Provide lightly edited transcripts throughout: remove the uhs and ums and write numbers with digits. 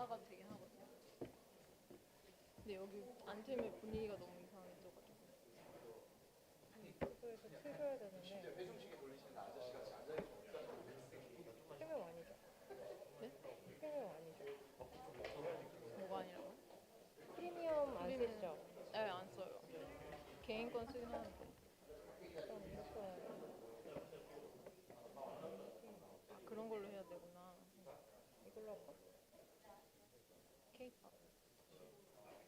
올라가도 되긴 하거든요. 근데 여기 안 틀면 분위기가 너무 이상해져가지고. 그래서 틀어야 되는데 프리미엄 아니죠? 네? 프리미엄 아니죠? 뭐가 아니라고요? 프리미엄 안 프리미엄. 쓰시죠? 네, 안 써요. 개인 건 쓰긴 하는데. 그럼 이거 아, 그런 걸로 해야 되구나. 이걸로 할까? 케이팝.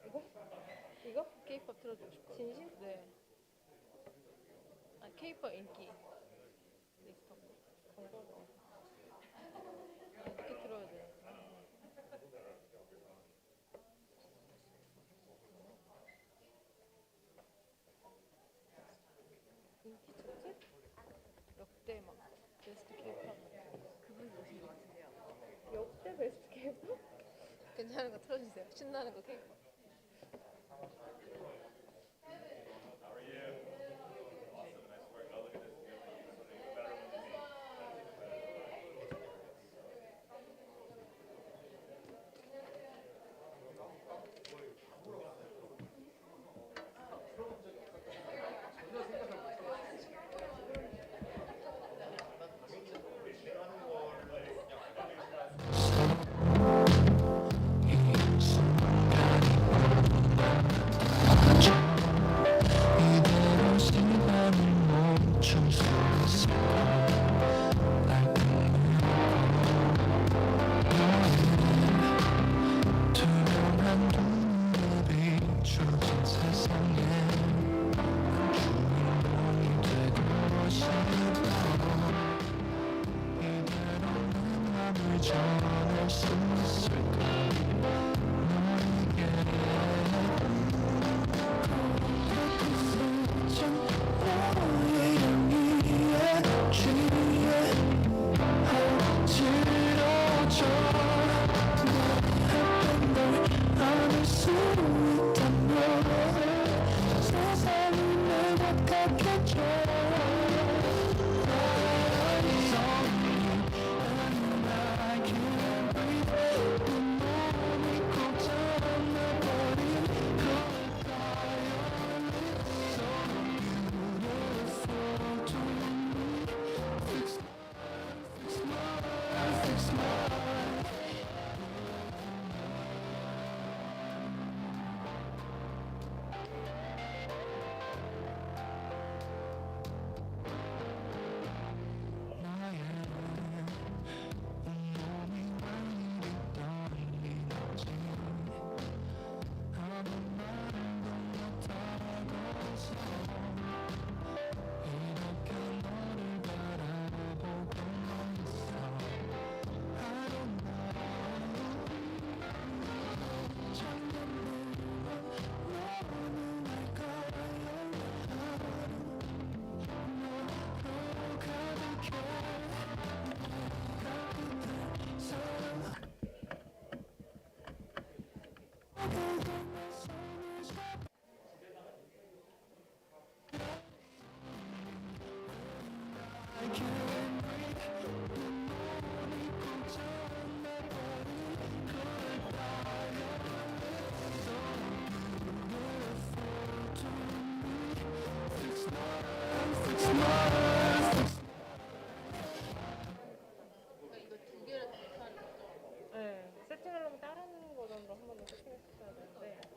이거? 이거? 케이팝 틀어주고 싶어요. 진심? 네. 아, 케이팝 인기 리스트. 광고가 이렇게 틀어야 되는구나. 인기 차트? 역대 막 베스트 케이팝 그분이 오신 것 같은데요. 역대 베스트 케이팝? 괜찮은 거 틀어주세요. 신나는 거 케이팝. 이거 두 개를 다 못하는 거죠? 네, 세팅하려면 다른 버전으로 한 번 더 세팅했어야 되는데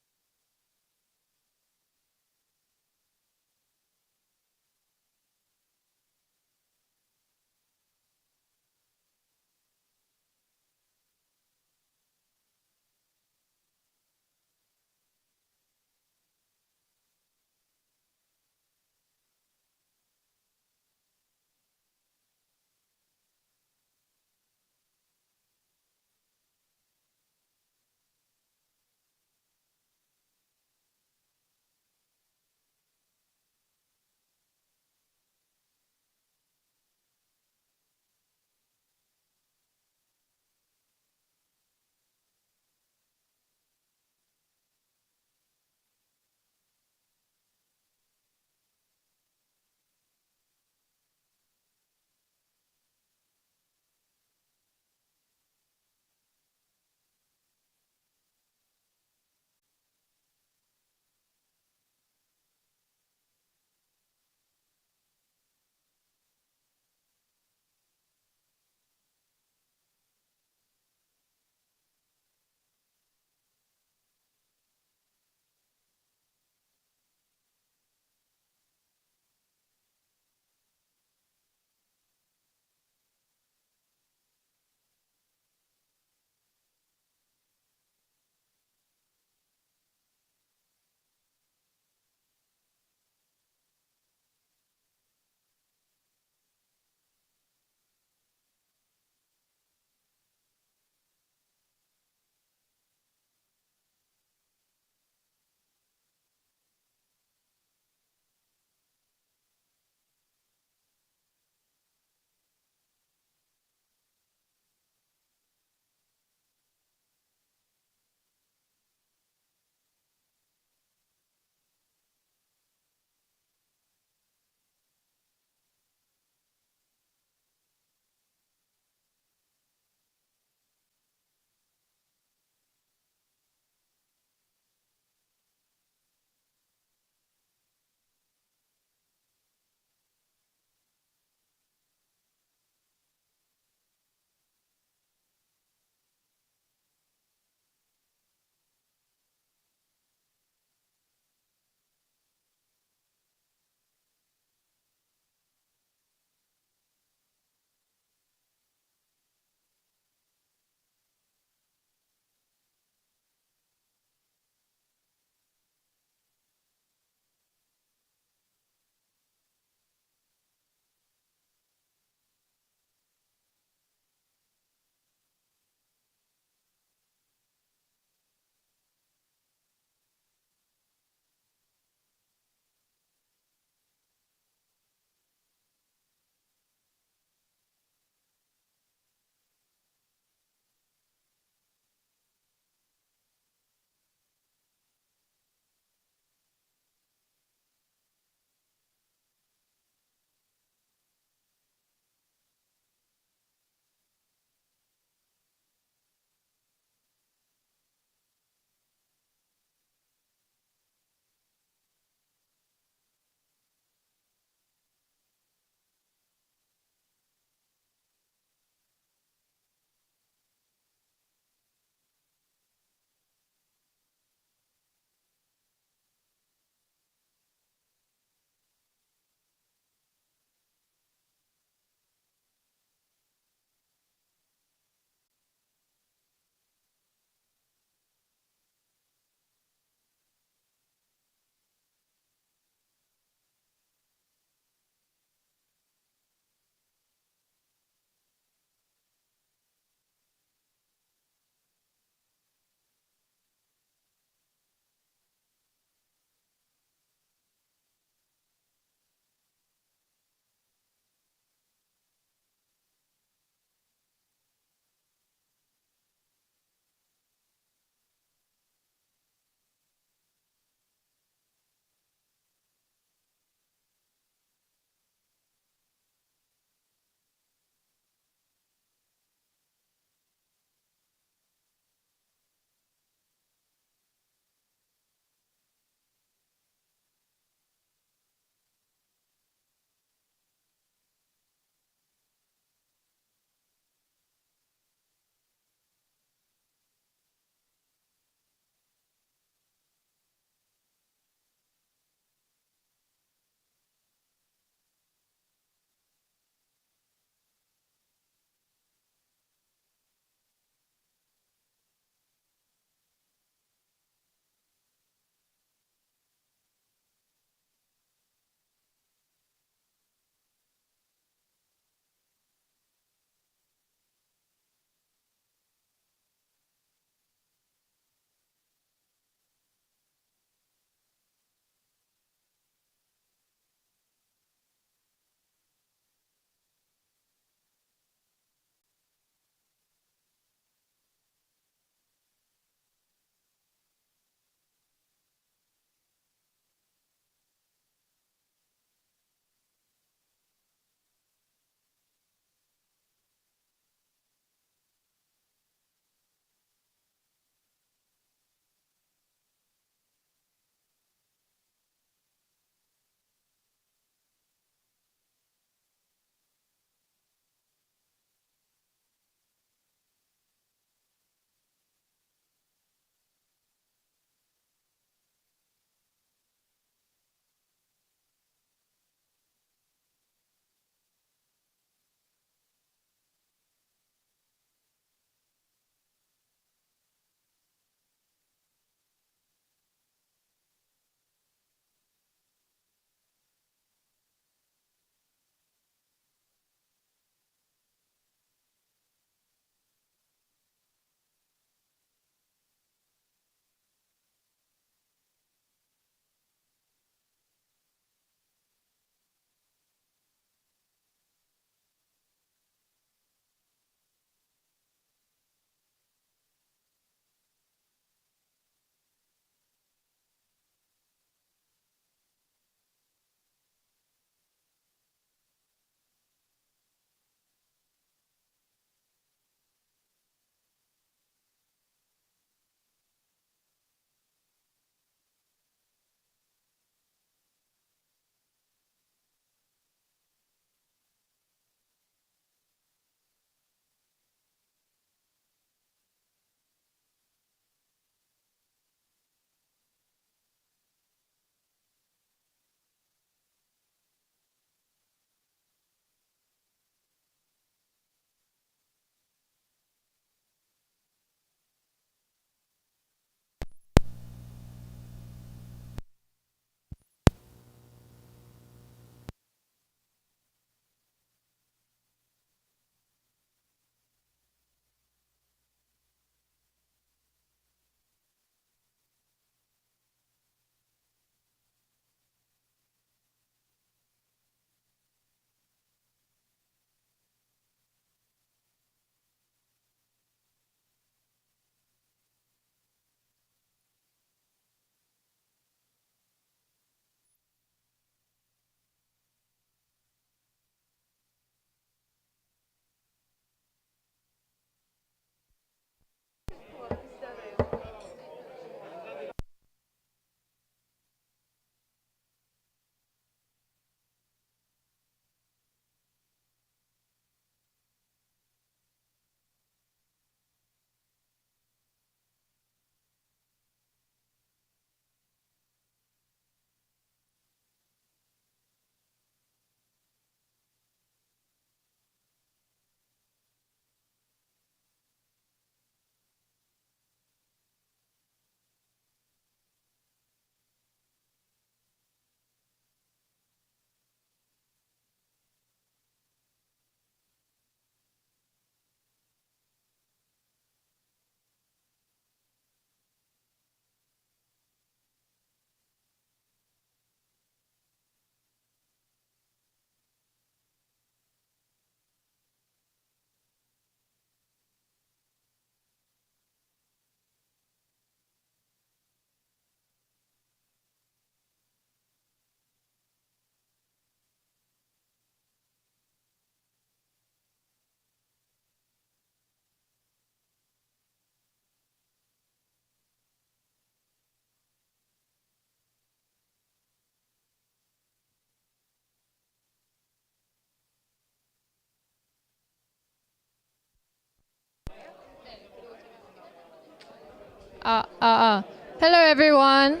Hello everyone.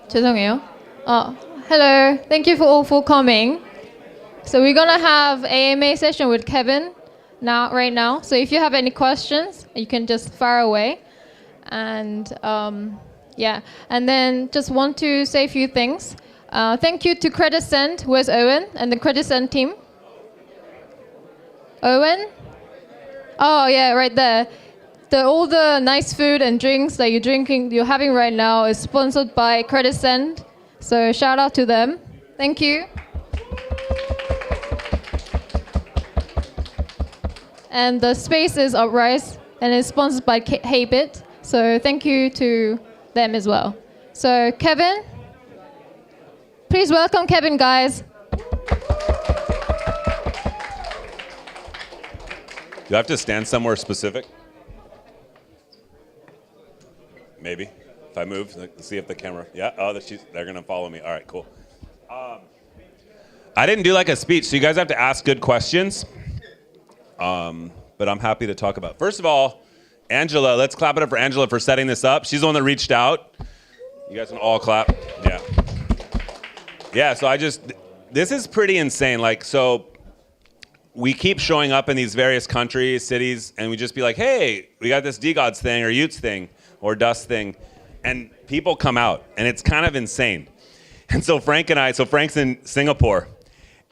죄송해요. Hello. Thank you for coming. So we're gonna have AMA session with Kevin right now. So if you have any questions, you can just fire away. And and then just want to say a few things. Thank you to Credit Send, where's Owen, and the Credit Send team. Owen? Oh yeah, right there. All the nice food and drinks that you're having right now is sponsored by Credit Send. So shout out to them. Thank you. And the space is Uprise and it's sponsored by Haybit. So thank you to them as well. So Kevin, please welcome Kevin, guys. Do I have to stand somewhere specific? Maybe. If I move, let's see if the camera. Yeah. Oh, they're gonna follow me. All right. Cool. I didn't do like a speech, so you guys have to ask good questions. But I'm happy to talk about. First of all, Angela. Let's clap it up for Angela for setting this up. She's the one that reached out. You guys can all clap. Yeah. Yeah. So this is pretty insane. Like so. We keep showing up in these various countries, cities, and we just be like, hey, we got this DeGods thing or Utes thing or Dust thing. And people come out, and it's kind of insane. And so Frank's in Singapore,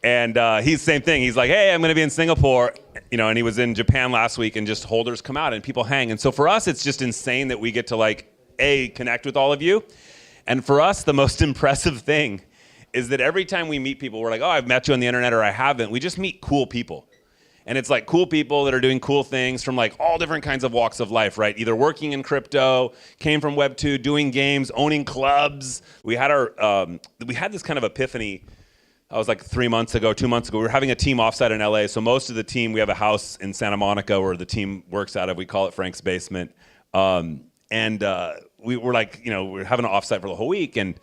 and he's the same thing. He's like, hey, I'm going to be in Singapore, and he was in Japan last week, and just holders come out, and people hang. And so for us, it's just insane that we get to, like, connect with all of you. And for us, the most impressive thing is that every time we meet people, we're like, oh, I've met you on the internet or I haven't. We just meet cool people. And it's like cool people that are doing cool things from like all different kinds of walks of life, right? Either working in crypto, came from Web 2, doing games, owning clubs. We had this kind of epiphany. I was like 2 months ago. We were having a team offsite in LA. So most of the team, we have a house in Santa Monica where the team works out of. We call it Frank's basement. We were like, we're having an offsite for the whole week. And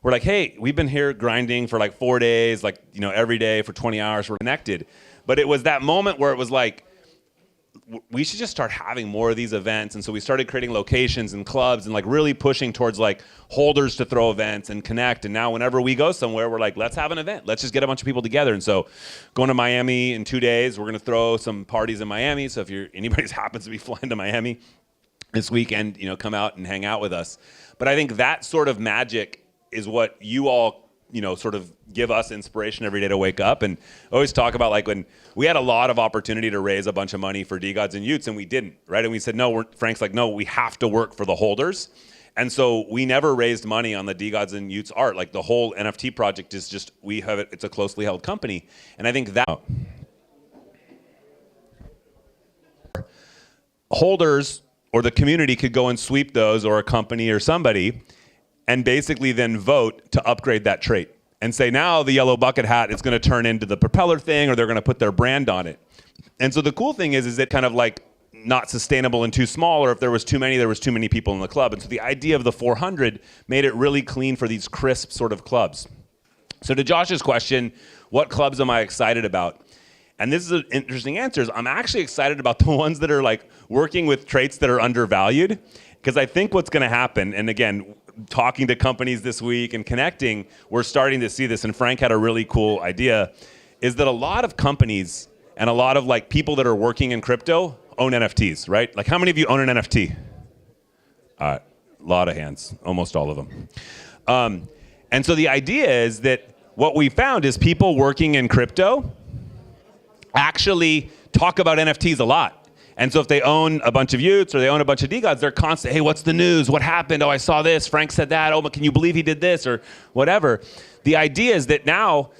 we're like, hey, we've been here grinding for like 4 days, like, every day for 20 hours, we're connected. But it was that moment where it was like, we should just start having more of these events. And so we started creating locations and clubs and like really pushing towards like holders to throw events and connect. And now whenever we go somewhere, we're like, let's have an event. Let's just get a bunch of people together. And so going to Miami in 2 days, we're going to throw some parties in Miami. So if anybody happens to be flying to Miami this weekend, come out and hang out with us. But I think that sort of magic is what you all, sort of give us inspiration every day to wake up. And I always talk about like when we had a lot of opportunity to raise a bunch of money for DeGods and Utes and we didn't, right? And we said, no, Frank's like, no, we have to work for the holders. And so we never raised money on the DeGods and Utes art. Like the whole NFT project is just, it's a closely held company. And I think that holders or the community could go and sweep those, or a company or somebody, and basically then vote to upgrade that trait and say, now the yellow bucket hat is going to turn into the propeller thing, or they're going to put their brand on it. And so the cool thing is it kind of like not sustainable and too small, or if there was too many, there was too many people in the club. And so the idea of the 400 made it really clean for these crisp sort of clubs. So to Josh's question, what clubs am I excited about? And this is an interesting answer. I'm actually excited about the ones that are like working with traits that are undervalued, because I think what's going to happen, and again, talking to companies this week and connecting, we're starting to see this, and Frank had a really cool idea, is that a lot of companies and a lot of like people that are working in crypto own NFTs, right? Like how many of you own an NFT? A lot of hands, almost all of them. And so the idea is that what we found is people working in crypto actually talk about NFTs a lot. And so if they own a bunch of Utes or they own a bunch of DeGods, they're constant, hey, what's the news? What happened? Oh, I saw this. Frank said that. Oh, but can you believe he did this? Or whatever. The idea is that now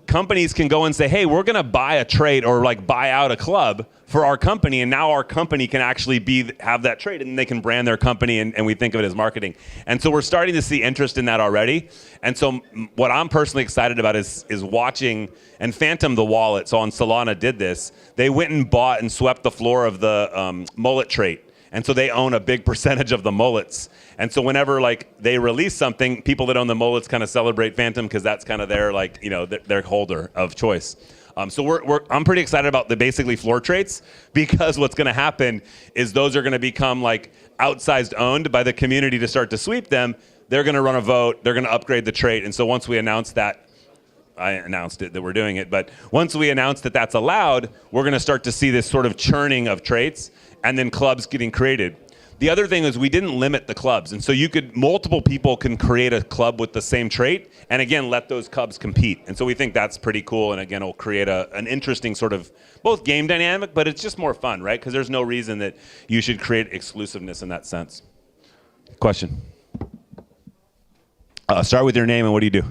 companies can go and say, hey, we're going to buy a trait or like buy out a club for our company, and now our company can actually have that trait, and they can brand their company, and we think of it as marketing. And so we're starting to see interest in that already. And so what I'm personally excited about is watching, and Phantom the wallet, so on Solana did this. They went and bought and swept the floor of the mullet trait. And so they own a big percentage of the mullets. And so whenever like they release something, people that own the mullets kind of celebrate Phantom because that's kind of their like, you know, their holder of choice. So I'm pretty excited about the basically floor traits, because what's going to happen is those are going to become like outsized owned by the community to start to sweep them. They're going to run a vote. They're going to upgrade the trait. And so once we announce that, I announced it that we're doing it, but once we announce that that's allowed, we're going to start to see this sort of churning of traits and then clubs getting created. The other thing is we didn't limit the clubs. And so multiple people can create a club with the same trait and again, let those clubs compete. And so we think that's pretty cool. And again, it'll create an interesting sort of both game dynamic, but it's just more fun, right? Because there's no reason that you should create exclusiveness in that sense. Question. Start with your name and what do you do?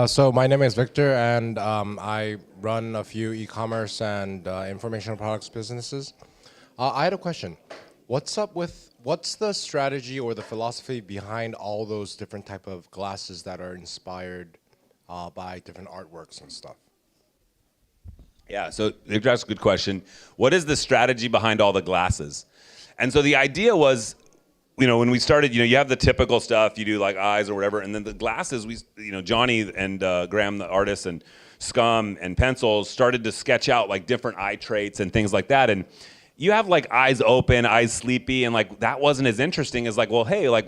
So my name is Victor, and I run a few e-commerce and informational products businesses. I had a question. What's the strategy or the philosophy behind all those different type of glasses that are inspired by different artworks and stuff? Yeah, so that's a good question. What is the strategy behind all the glasses? And so the idea was, you know, when we started, you know, you have the typical stuff, you do like eyes or whatever, and then the glasses, Johnny and Graham, the artist, and Scum and Pencils started to sketch out like different eye traits and things like that. And you have like eyes open, eyes sleepy, and like that wasn't as interesting as like, well, hey, like,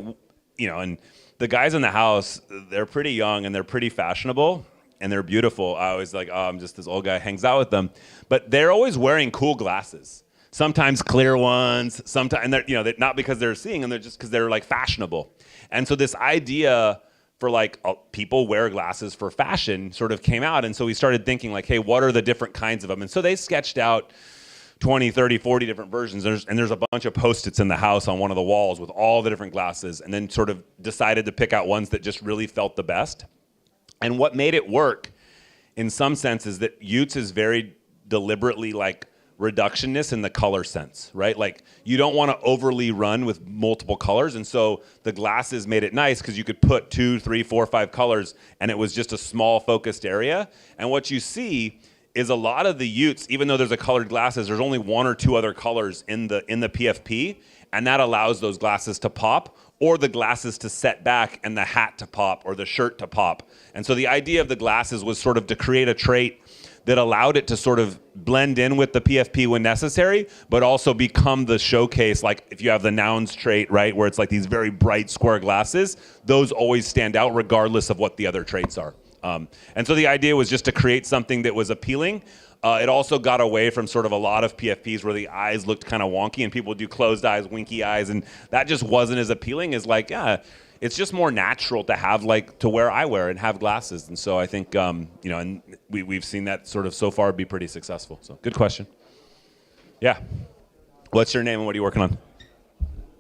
you know, and the guys in the house, they're pretty young and they're pretty fashionable and they're beautiful. I always like, oh, I'm just this old guy hangs out with them, but they're always wearing cool glasses. Sometimes clear ones, sometimes, and they're, you know, they're not because they're seeing them, they're just because they're like fashionable. And so this idea for like people wear glasses for fashion sort of came out. And so we started thinking like, hey, what are the different kinds of them? And so they sketched out 20, 30, 40 different versions. There's a bunch of Post-its in the house on one of the walls with all the different glasses, and then sort of decided to pick out ones that just really felt the best. And what made it work in some sense is that Utes is very deliberately like reductionist in the color sense, right? Like you don't want to overly run with multiple colors. And so the glasses made it nice because you could put 2, 3, 4, 5 colors and it was just a small focused area. And what you see is a lot of the Utes, even though there's a colored glasses, there's only 1 or 2 other colors in the PFP. And that allows those glasses to pop, or the glasses to set back and the hat to pop or the shirt to pop. And so the idea of the glasses was sort of to create a trait that allowed it to sort of blend in with the PFP when necessary, but also become the showcase. Like if you have the nouns trait, right, where it's like these very bright square glasses, those always stand out regardless of what the other traits are. And so the idea was just to create something that was appealing. It also got away from sort of a lot of PFPs where the eyes looked kind of wonky and people would do closed eyes, winky eyes, and that just wasn't as appealing as like, yeah, it's just more natural to have like to wear eyewear and have glasses. And so I think, you know, and we've seen that sort of so far be pretty successful. So good question. Yeah. What's your name and what are you working on?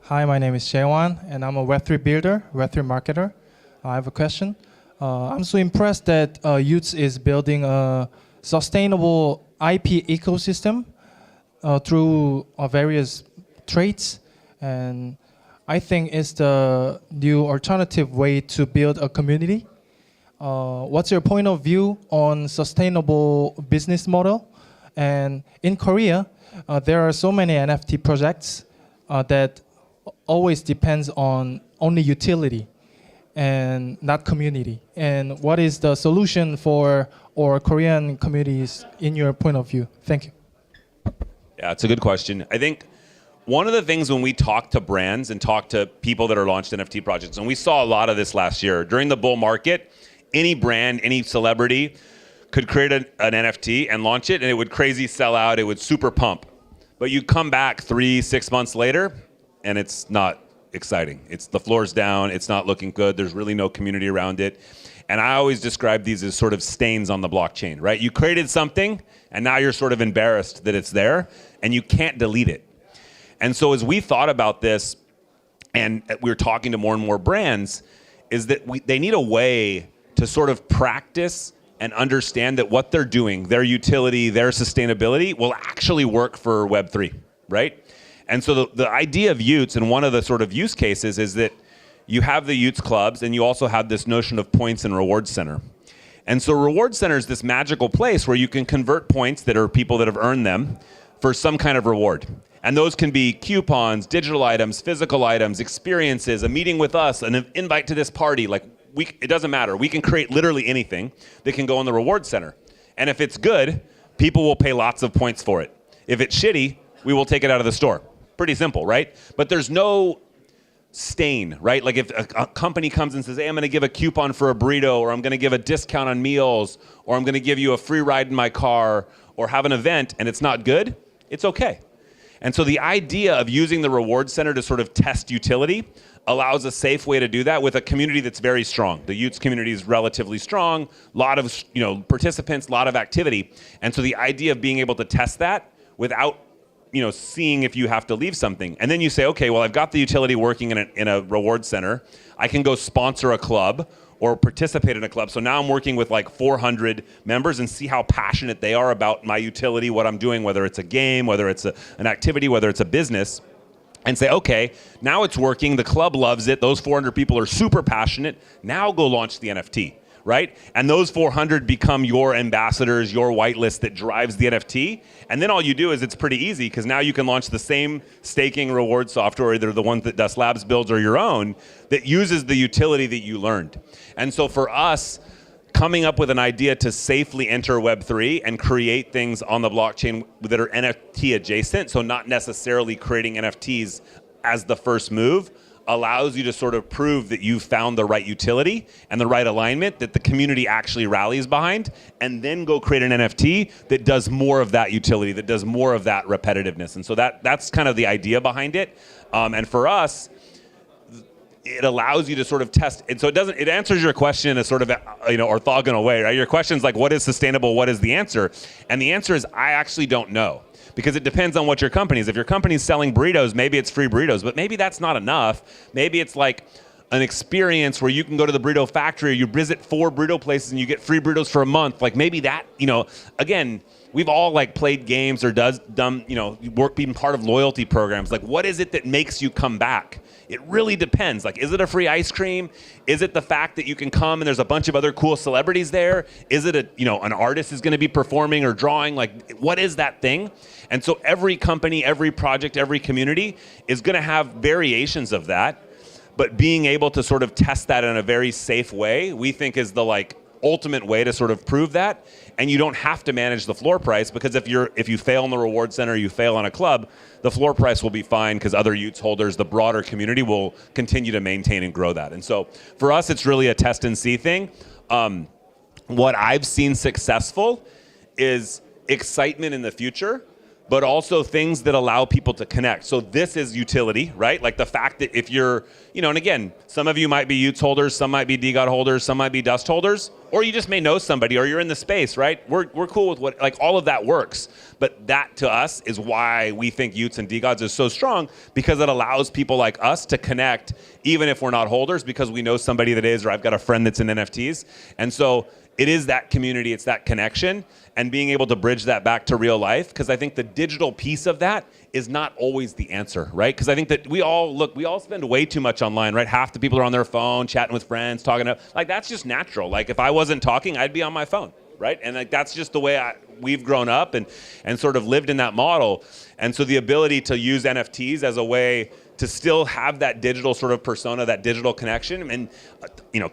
Hi, my name is Jaewon, and I'm a Web3 builder, Web3 marketer. I have a question. I'm so impressed that Utes is building a sustainable IP ecosystem through various traits, and I think it's the new alternative way to build a community. What's your point of view on sustainable business model? And in Korea, there are so many NFT projects that always depends on only utility and not community. And what is the solution for our Korean communities in your point of view? Thank you. Yeah, it's a good question. I think one of the things when we talk to brands and talk to people that are launched NFT projects, and we saw a lot of this last year, during the bull market, any brand, any celebrity could create an NFT and launch it and it would crazy sell out, it would super pump. But you come back 3-6 months later and it's not exciting. It's the floor's down, it's not looking good, there's really no community around it. And I always describe these as sort of stains on the blockchain, right? You created something and now you're sort of embarrassed that it's there and you can't delete it. And so as we thought about this and we were talking to more and more brands, is that they need a way to sort of practice and understand that what they're doing, their utility, their sustainability will actually work for Web3, right? And so the idea of Utes and one of the sort of use cases is that you have the Utes clubs and you also have this notion of points and reward center. And so reward center is this magical place where you can convert points that are people that have earned them for some kind of reward. And those can be coupons, digital items, physical items, experiences, a meeting with us, an invite to this party. Like it doesn't matter. We can create literally anything that can go in the reward center. And if it's good, people will pay lots of points for it. If it's shitty, we will take it out of the store. Pretty simple, right? But there's no stain, right? Like if a company comes and says, hey, I'm going to give a coupon for a burrito, or I'm going to give a discount on meals, or I'm going to give you a free ride in my car, or have an event, and it's not good, it's okay. And so the idea of using the reward center to sort of test utility allows a safe way to do that with a community that's very strong. The Utes community is relatively strong, a lot of participants, a lot of activity. And so the idea of being able to test that without seeing if you have to leave something. And then you say, okay, well, I've got the utility working in a reward center. I can go sponsor a club or participate in a club. So now I'm working with like 400 members and see how passionate they are about my utility, what I'm doing, whether it's a game, whether it's an activity, whether it's a business, and say, okay, now it's working. The club loves it. Those 400 people are super passionate. Now go launch the NFT. Right? And those 400 become your ambassadors, your whitelist that drives the NFT. And then all you do is it's pretty easy because now you can launch the same staking reward software, either the one that Dust Labs builds or your own, that uses the utility that you learned. And so for us, coming up with an idea to safely enter Web3 and create things on the blockchain that are NFT adjacent, so not necessarily creating NFTs as the first move, allows you to sort of prove that you've found the right utility and the right alignment that the community actually rallies behind, and then go create an NFT that does more of that utility, that does more of that repetitiveness. And so that's kind of the idea behind it. And for us, it allows you to sort of test. And so it answers your question in a sort of orthogonal way, right? Your question's like, what is sustainable? What is the answer? And the answer is, I actually don't know. Because it depends on what your company is. If your company's selling burritos, maybe it's free burritos, but maybe that's not enough. Maybe it's like an experience where you can go to the burrito factory, or you visit 4 burrito places and you get free burritos for a month. Like maybe that, again, we've all like played games or being part of loyalty programs. Like what is it that makes you come back? It really depends. Like, is it a free ice cream? Is it the fact that you can come and there's a bunch of other cool celebrities there? Is it an artist is going to be performing or drawing? Like, what is that thing? And so every company, every project, every community is going to have variations of that. But being able to sort of test that in a very safe way, we think is the ultimate way to sort of prove that. And you don't have to manage the floor price, because if you fail in the reward center, you fail on a club, the floor price will be fine because other Utes holders, the broader community, will continue to maintain and grow that. And so for us, it's really a test and see thing. What I've seen successful is excitement in the future, but also things that allow people to connect. So this is utility, right? Like the fact that if you're, and again, some of you might be Utes holders, some might be DeGod holders, some might be Dust holders, or you just may know somebody, or you're in the space, right? We're cool with all of that works. But that to us is why we think Utes and DeGods is so strong, because it allows people like us to connect, even if we're not holders, because we know somebody that is, or I've got a friend that's in NFTs. And so it is that community, it's that connection, and being able to bridge that back to real life, because I think the digital piece of that is not always the answer, right? Because I think that we all spend way too much online, right? Half the people are on their phone, chatting with friends, talking to, that's just natural. Like if I wasn't talking, I'd be on my phone, right? And that's just the way we've grown up and sort of lived in that model. And so the ability to use NFTs as a way to still have that digital sort of persona, that digital connection. And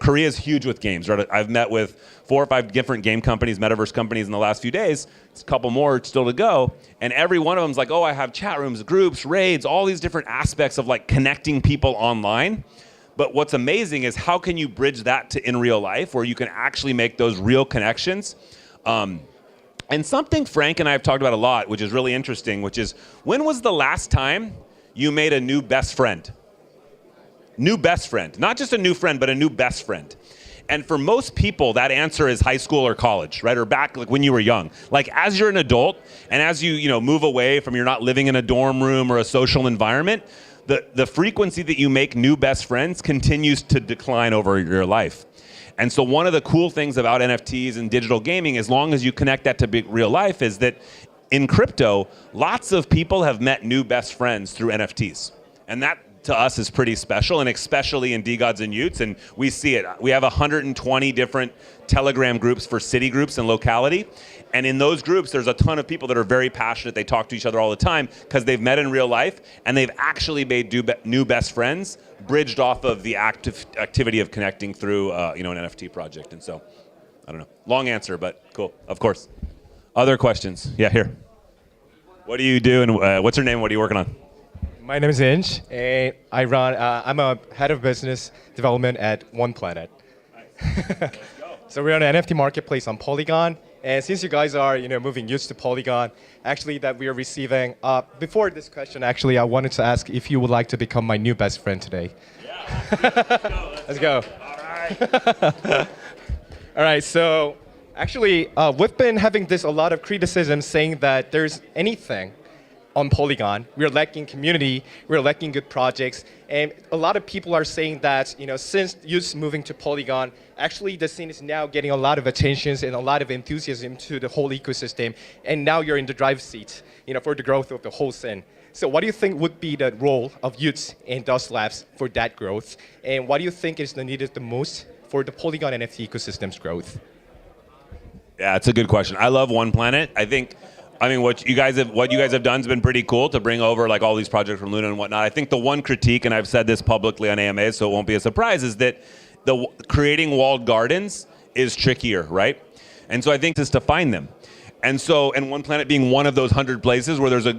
Korea is huge with games, right? I've met with 4 or 5 different game companies, metaverse companies in the last few days. It's a couple more still to go. And every one of them's like, oh, I have chat rooms, groups, raids, all these different aspects of connecting people online. But what's amazing is how can you bridge that to in real life, where you can actually make those real connections. And something Frank and I have talked about a lot, which is really interesting, which is, when was the last time you made a new best friend? New best friend. Not just a new friend, but a new best friend. And for most people, that answer is high school or college, right? Or back when you were young. As you're an adult, and as you move away from, you're not living in a dorm room or a social environment, the frequency that you make new best friends continues to decline over your life. And so one of the cool things about NFTs and digital gaming, as long as you connect that to real life, is that in crypto, lots of people have met new best friends through NFTs. And that to us is pretty special, and especially in DeGods and Utes, and we see it. We have 120 different Telegram groups for city groups and locality, and in those groups, there's a ton of people that are very passionate. They talk to each other all the time because they've met in real life, and they've actually made new best friends, bridged off of the activity of connecting through an NFT project. And so, I don't know, long answer, but cool, of course. Other questions? Yeah, here. What do you do, and what's your name? What are you working on? My name is Inch, and I'm a head of business development at One Planet. So we're on an NFT marketplace on Polygon, and since you guys are moving use to Polygon, actually that we are receiving. Before this question, actually, I wanted to ask if you would like to become my new best friend today. Yeah, let's go. All right. All right. So actually, we've been having a lot of criticism saying that there's anything on Polygon. We're lacking community, we're lacking good projects, and a lot of people are saying that since youth moving to Polygon, actually the scene is now getting a lot of attention and a lot of enthusiasm to the whole ecosystem, and now you're in the drive seat for the growth of the whole scene. So what do you think would be the role of youth and Dust Labs for that growth, and what do you think is needed the most for the Polygon NFT ecosystem's growth? Yeah, it's a good question. I love One Planet. I mean, what you guys have done has been pretty cool to bring over like all these projects from Luna and whatnot. I think the one critique, and I've said this publicly on AMA, so it won't be a surprise, is that creating walled gardens is trickier, right? And so I think just to find them. And One Planet being one of those 100 places where there's a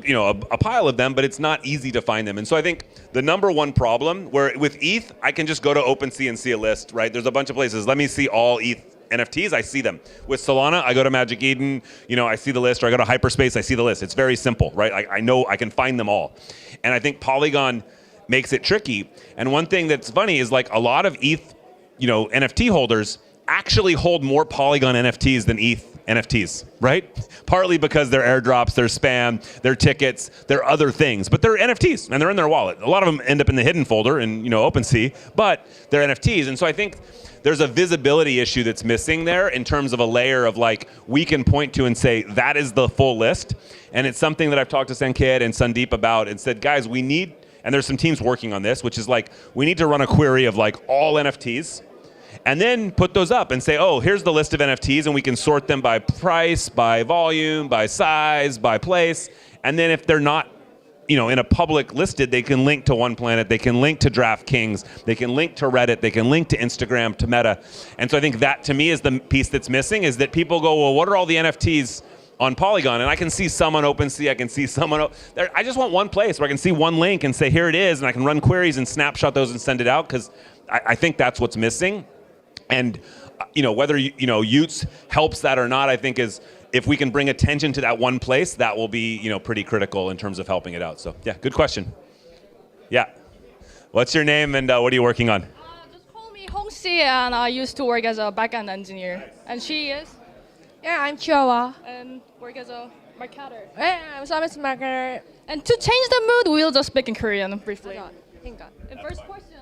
pile of them, but it's not easy to find them. And so I think the number one problem, where with ETH, I can just go to OpenSea and see a list, right? There's a bunch of places. Let me see all ETH NFTs, I see them. With Solana, I go to Magic Eden, I see the list, or I go to Hyperspace, I see the list. It's very simple, right? I know I can find them all. And I think Polygon makes it tricky. And one thing that's funny is like a lot of ETH, NFT holders actually hold more Polygon NFTs than ETH NFTs, right? Partly because they're airdrops, they're spam, they're tickets, they're other things, but they're NFTs and they're in their wallet. A lot of them end up in the hidden folder in OpenSea, but they're NFTs. And so I think there's a visibility issue that's missing there in terms of a layer of like, we can point to and say, that is the full list. And it's something that I've talked to Sankit and Sandeep about and said, guys, we need, and there's some teams working on this, which is like, we need to run a query of like all NFTs and then put those up and say, oh, here's the list of NFTs, and we can sort them by price, by volume, by size, by place. And then if they're not in a public listed, they can link to One Planet, they can link to DraftKings, they can link to Reddit, they can link to Instagram, to Meta. And so I think that to me is the piece that's missing, is that people go, well, what are all the NFTs on Polygon? And I can see some on OpenSea, I can see some on, I just want one place where I can see one link and say, here it is, and I can run queries and snapshot those and send it out, because I think that's what's missing. And whether Utes helps that or not, I think is, if we can bring attention to that one place, that will be pretty critical in terms of helping it out. So yeah, good question. Yeah, what's your name and what are you working on? Just call me Hongxi, and I used to work as a backend engineer. And she is? Yeah, I'm Chihuahua. And work as a marketer. Yeah, I'm service marketer. And to change the mood, we'll just speak in Korean briefly. 그러니까. And first question.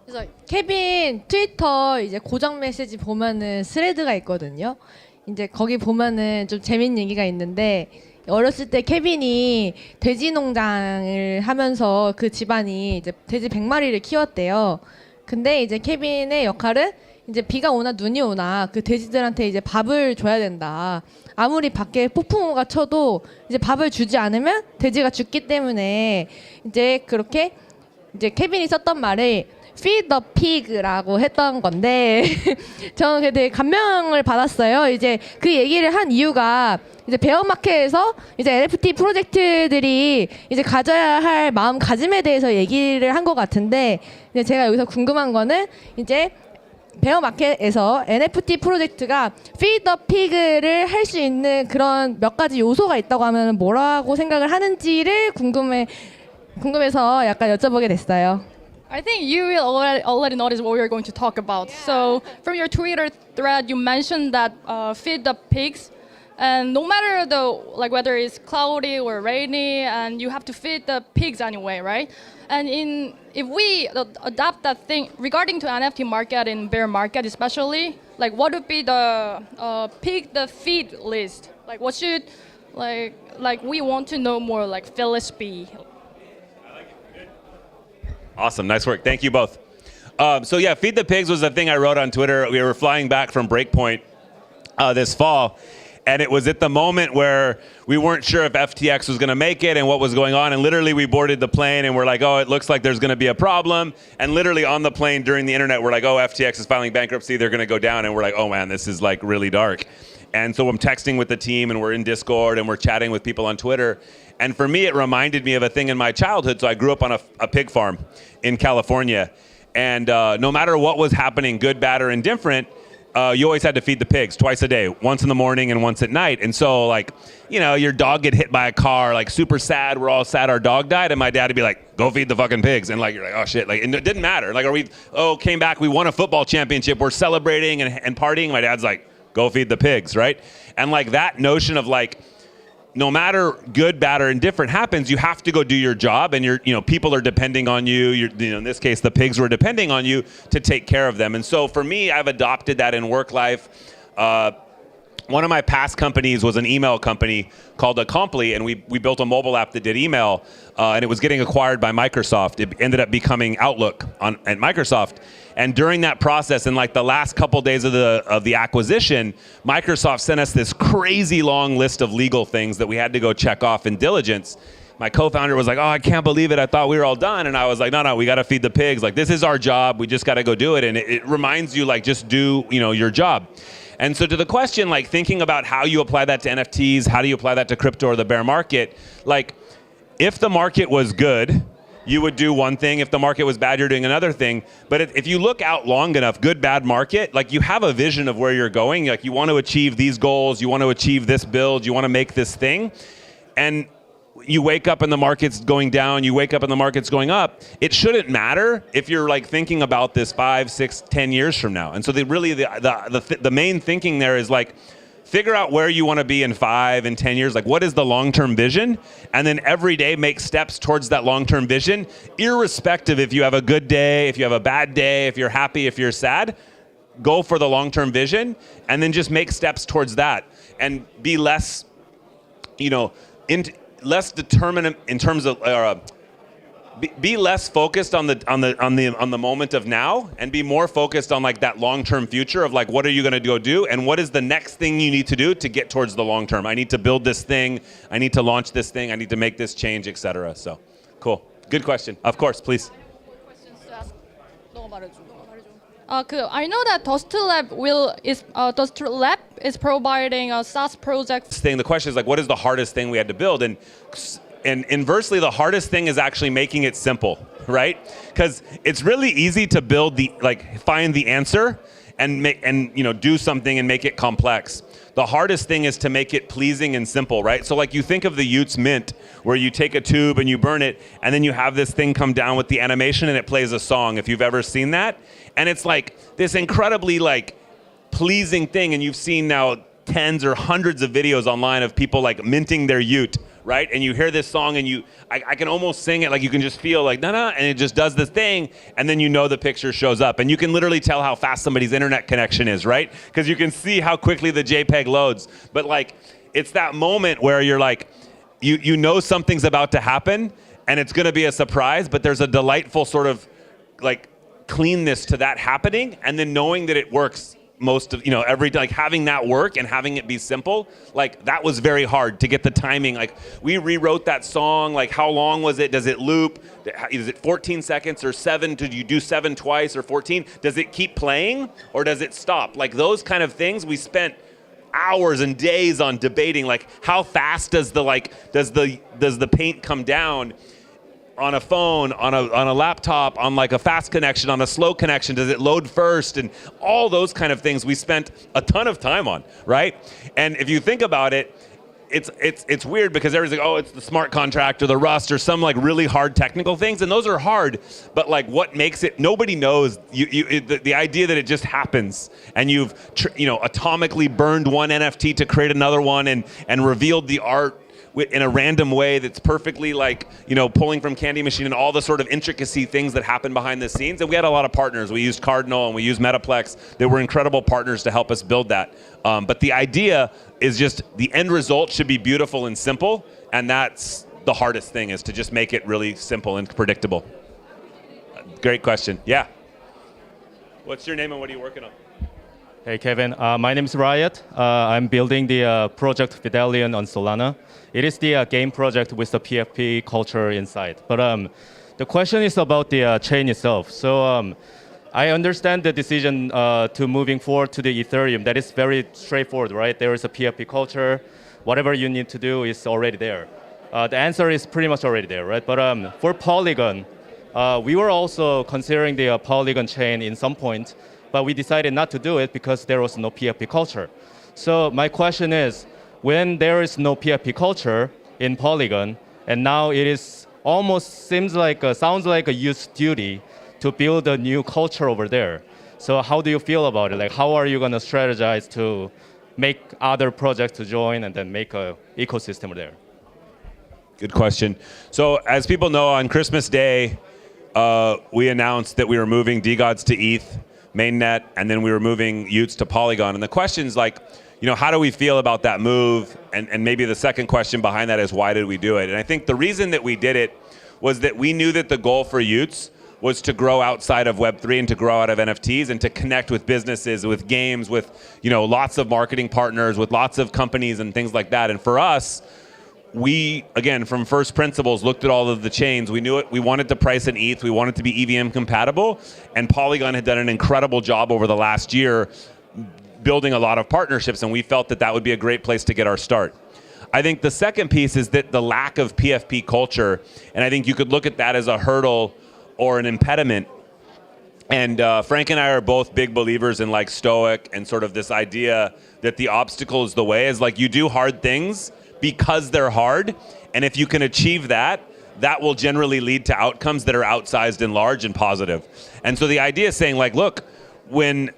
그래서 케빈 트위터 이제 고정 메시지 보면은 스레드가 있거든요. 이제 거기 보면은 좀 재밌는 얘기가 있는데, 어렸을 때 케빈이 돼지 농장을 하면서 그 집안이 이제 돼지 100마리를 키웠대요. 근데 이제 케빈의 역할은 이제 비가 오나 눈이 오나 그 돼지들한테 이제 밥을 줘야 된다. 아무리 밖에 폭풍우가 쳐도 이제 밥을 주지 않으면 돼지가 죽기 때문에 이제 그렇게 이제 케빈이 썼던 말을 Feed the pig라고 했던 건데 저는 되게 감명을 받았어요. 이제 그 얘기를 한 이유가 이제 베어마켓에서 이제 NFT 프로젝트들이 이제 가져야 할 마음가짐에 대해서 얘기를 한 것 같은데, 이제 제가 여기서 궁금한 거는 이제 베어마켓에서 NFT 프로젝트가 Feed the pig를 할 수 있는 그런 몇 가지 요소가 있다고 하면 뭐라고 생각을 하는지를 궁금해서 약간 여쭤보게 됐어요. I think you will already notice what we are going to talk about. So from your Twitter thread, you mentioned that feed the pigs, and no matter whether it's cloudy or rainy, and you have to feed the pigs anyway, right? And if we adopt that thing regarding to NFT market in bear market especially, like what would be the pig the feed list? Like what should we want to know more, like Phyllis B. Awesome. Nice work. Thank you both. So yeah, Feed the Pigs was a thing I wrote on Twitter. We were flying back from Breakpoint this fall. And it was at the moment where we weren't sure if FTX was going to make it and what was going on. And literally we boarded the plane and we're like, oh, it looks like there's going to be a problem. And literally on the plane during the internet, we're like, oh, FTX is filing bankruptcy. They're going to go down. And we're like, oh, man, this is like really dark. And so I'm texting with the team and we're in Discord and we're chatting with people on Twitter. And for me, it reminded me of a thing in my childhood. So I grew up on a pig farm in California. And no matter what was happening, good, bad, or indifferent, you always had to feed the pigs twice a day, once in the morning and once at night. And so, like, you know, your dog get hit by a car, like super sad. We're all sad our dog died. And my dad would be like, go feed the fucking pigs. And like, you're like, oh shit. Like, and it didn't matter. Like, came back, we won a football championship. We're celebrating and partying. My dad's like, go feed the pigs, right? And like that notion of like, no matter good, bad, or indifferent happens, you have to go do your job, and people are depending on you. In this case, the pigs were depending on you to take care of them. And so for me, I've adopted that in work life. One of my past companies was an email company called Acompli, and we built a mobile app that did email, and it was getting acquired by Microsoft. It ended up becoming Outlook at Microsoft. And during that process, in like the last couple days of the acquisition, Microsoft sent us this crazy long list of legal things that we had to go check off in diligence. My co-founder was like, oh, I can't believe it. I thought we were all done. And I was like, no, we got to feed the pigs. Like, this is our job. We just got to go do it. And it reminds you, like, just do, your job. And so to the question, like thinking about how you apply that to NFTs, how do you apply that to crypto or the bear market? Like, if the market was good, you would do one thing. If the market was bad, you're doing another thing. But if you look out long enough, good, bad market, like you have a vision of where you're going. Like you want to achieve these goals, you want to achieve this build, you want to make this thing. And you wake up and the market's going down, you wake up and the market's going up. It shouldn't matter if you're like thinking about this 5, 6, 10 years from now. And so the main thinking there is like, figure out where you want to be in 5 and 10 years. Like, what is the long-term vision? And then every day make steps towards that long-term vision, irrespective if you have a good day, if you have a bad day, if you're happy, if you're sad. Go for the long-term vision, and then just make steps towards that, and be less, less determined in terms of. Be less focused on the moment of now, and be more focused on like that long-term future of like, what are you going to go do, and what is the next thing you need to do to get towards the long term. I need to build this thing, I need to launch this thing, I need to make this change, etc. So, cool. Good question. Of course, please. I know that Dust Lab is providing a SaaS project. The question is like, what is the hardest thing we had to build? And inversely, the hardest thing is actually making it simple, right? Because it's really easy to find the answer and do something and make it complex. The hardest thing is to make it pleasing and simple, right? So like you think of the Utes Mint, where you take a tube and you burn it, and then you have this thing come down with the animation and it plays a song, if you've ever seen that. And it's like this incredibly like pleasing thing, and you've seen now tens or hundreds of videos online of people like minting their Ute, right? And you hear this song and I can almost sing it, like you can just feel like, na-na, and it just does this thing, and then the picture shows up. And you can literally tell how fast somebody's internet connection is, right? Because you can see how quickly the JPEG loads. But like, it's that moment where you're like, you know something's about to happen, and it's gonna be a surprise, but there's a delightful sort of like cleanness to that happening, and then knowing that it works every day, like having that work and having it be simple, like that was very hard to get the timing. Like we rewrote that song, like how long was it? Does it loop? Is it 14 seconds or 7? Did you do 7 twice or 14? Does it keep playing or does it stop? Like those kind of things we spent hours and days on debating, like how fast does the paint come down on a phone, on a laptop, on like a fast connection, on a slow connection? Does it load first? And all those kind of things we spent a ton of time on, right? And if you think about it, it's weird because everybody's like, oh, it's the smart contract or the Rust or some like really hard technical things, and those are hard. But like, what makes it? Nobody knows. The idea that it just happens, and you've atomically burned one NFT to create another one, and revealed the art in a random way that's perfectly like, pulling from Candy Machine, and all the sort of intricacy things that happen behind the scenes. And we had a lot of partners. We used Cardinal and we used Metaplex. They were incredible partners to help us build that. But the idea is just the end result should be beautiful and simple. And that's the hardest thing, is to just make it really simple and predictable. Great question. Yeah. What's your name and what are you working on? Hey Kevin, my name is Riot. I'm building the project Fidelion on Solana. It is the game project with the PFP culture inside. But the question is about the chain itself. So I understand the decision to moving forward to the Ethereum. That is very straightforward, right? There is a PFP culture. Whatever you need to do is already there. The answer is pretty much already there, right? But for Polygon, we were also considering the Polygon chain in some point, but we decided not to do it because there was no PFP culture. So my question is, when there is no PFP culture in Polygon, and now it is almost sounds like a youth duty to build a new culture over there. So how do you feel about it? Like, how are you going to strategize to make other projects to join and then make an ecosystem there? Good question. So as people know, on Christmas Day, we announced that we were moving DeGods to ETH, mainnet, and then we were moving Utes to Polygon. And the question's like, how do we feel about that move? And maybe the second question behind that is, why did we do it? And I think the reason that we did it was that we knew that the goal for Utes was to grow outside of Web3 and to grow out of NFTs and to connect with businesses, with games, with lots of marketing partners, with lots of companies and things like that. And for us, we, again, from first principles, looked at all of the chains. We knew it. We wanted to price in ETH. We wanted to be EVM compatible. And Polygon had done an incredible job over the last year building a lot of partnerships, and we felt that that would be a great place to get our start. I think the second piece is that the lack of PFP culture, and I think you could look at that as a hurdle or an impediment. And Frank and I are both big believers in like Stoic and sort of this idea that the obstacle is the way, is like you do hard things because they're hard, and if you can achieve that, that will generally lead to outcomes that are outsized and large and positive. And so the idea is saying like, look, when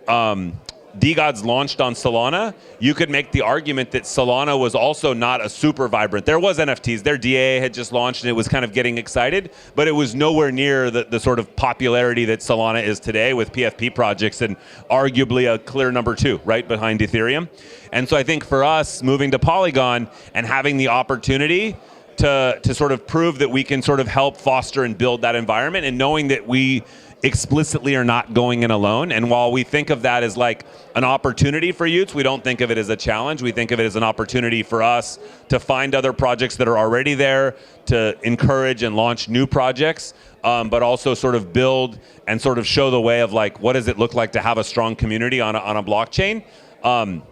DeGods launched on Solana, you could make the argument that Solana was also not a super vibrant. There was NFTs, their DAA had just launched and it was kind of getting excited, but it was nowhere near the sort of popularity that Solana is today with PFP projects and arguably a clear number 2, right, behind Ethereum. And so I think for us, moving to Polygon and having the opportunity to sort of prove that we can sort of help foster and build that environment, and knowing that we explicitly are not going in alone. And while we think of that as like an opportunity for Utes, we don't think of it as a challenge. We think of it as an opportunity for us to find other projects that are already there, to encourage and launch new projects, but also sort of build and sort of show the way of like, what does it look like to have a strong community on a blockchain? And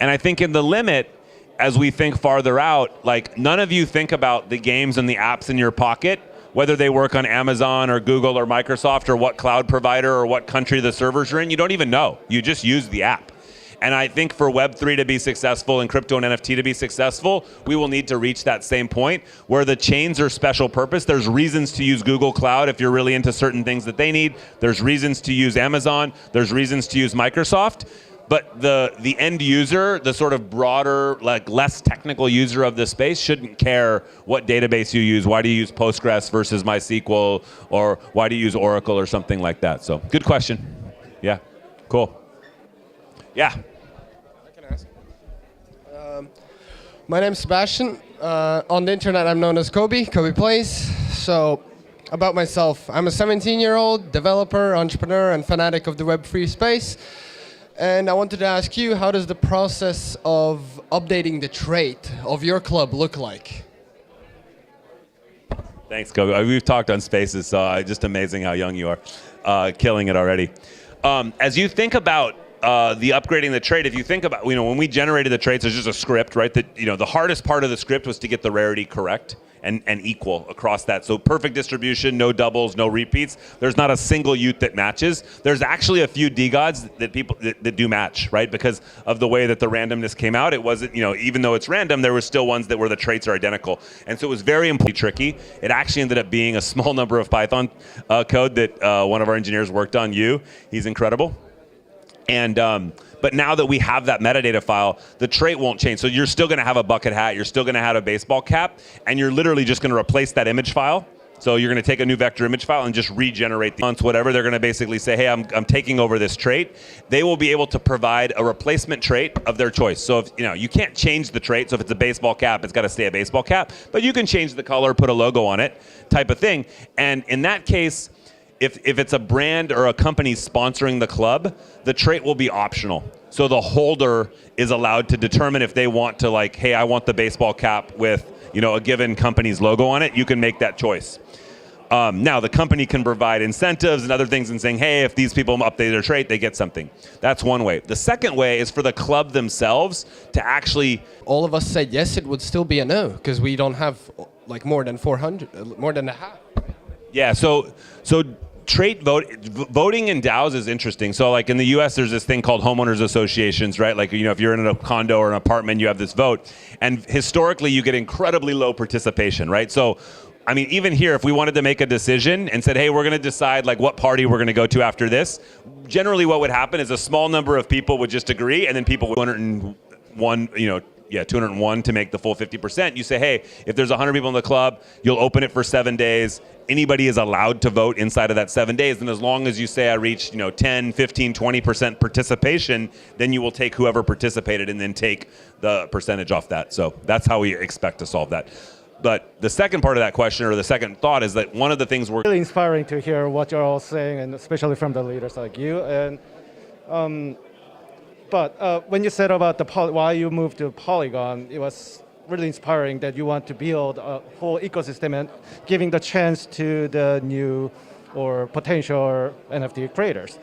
I think in the limit, as we think farther out, like none of you think about the games and the apps in your pocket, whether they work on Amazon or Google or Microsoft or what cloud provider or what country the servers are in. You don't even know. You just use the app. And I think for Web3 to be successful and crypto and NFT to be successful, we will need to reach that same point where the chains are special purpose. There's reasons to use Google Cloud if you're really into certain things that they need. There's reasons to use Amazon. There's reasons to use Microsoft. But the end user, the sort of broader, like less technical user of the space shouldn't care what database you use. Why do you use Postgres versus MySQL? Or why do you use Oracle or something like that? So good question. Yeah, cool. Yeah. I can ask. My name's Sebastian. On the internet, I'm known as Kobe Plays. So about myself, I'm a 17-year-old developer, entrepreneur, and fanatic of the Web3 space. And I wanted to ask you, how does the process of updating the trait of your club look like? Thanks, Kobe. We've talked on Spaces, so just amazing how young you are, killing it already. As you think about the upgrading the trait, if you think about, when we generated the traits, there's just a script, right? That the hardest part of the script was to get the rarity correct and equal across that. So perfect distribution, no doubles, no repeats. There's not a single Ute that matches. There's actually a few DeGods that people that do match, right? Because of the way that the randomness came out, it wasn't, even though it's random, there were still ones that where the traits are identical. And so it was very tricky. It actually ended up being a small number of Python code that one of our engineers worked on. He's incredible. And but now that we have that metadata file, the trait won't change. So you're still going to have a bucket hat, you're still going to have a baseball cap, and you're literally just going to replace that image file. So you're going to take a new vector image file and just regenerate the fonts, whatever. They're going to basically say, hey, I'm taking over this trait. They will be able to provide a replacement trait of their choice. So if you can't change the trait. So if it's a baseball cap, it's got to stay a baseball cap. But you can change the color, put a logo on it, type of thing. And in that case, if it's a brand or a company sponsoring the club, the trait will be optional. So the holder is allowed to determine if they want to, like, hey, I want the baseball cap with, you know, a given company's logo on it. You can make that choice. Now, the company can provide incentives and other things and saying, hey, if these people update their trait, they get something. That's one way. The second way is for the club themselves to actually... All of us said yes, it would still be a no, because we don't have like more than 400, more than a half. Yeah, so trait voting in DAOs is interesting. So like in the US, there's this thing called homeowners associations, right? Like, you know, if you're in a condo or an apartment, you have this vote. And historically, you get incredibly low participation, right? So, I mean, even here, if we wanted to make a decision and said, hey, we're going to decide like what party we're going to go to after this, generally what would happen is a small number of people would just agree, and then people would 201, you know, 201 to make the full 50%. You say, hey, if there's 100 people in the club, you'll open it for 7 days. Anybody is allowed to vote inside of that 7 days. And as long as you say I reached, 10, 15, 20% participation, then you will take whoever participated and then take the percentage off that. So that's how we expect to solve that. But the second part of that question, or the second thought, is that one of the things we're really inspiring to hear what you're all saying, and especially from the leaders like you. And but when you said about why you moved to Polygon, it was really inspiring that you want to build a whole ecosystem and giving the chance to the new or potential NFT creators.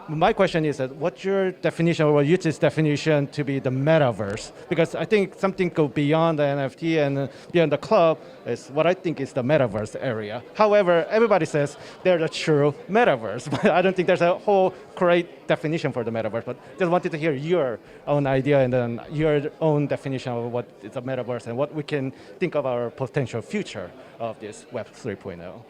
My question is that what's your definition, or Yuchi's definition to be the metaverse? Because I think something go beyond the NFT and beyond the club is what I think is the metaverse area. However, everybody says they're the true metaverse, but I don't think there's a whole correct definition for the metaverse. But just wanted to hear your own idea and then your own definition of what is a metaverse and what we can think of our potential future of this Web 3.0.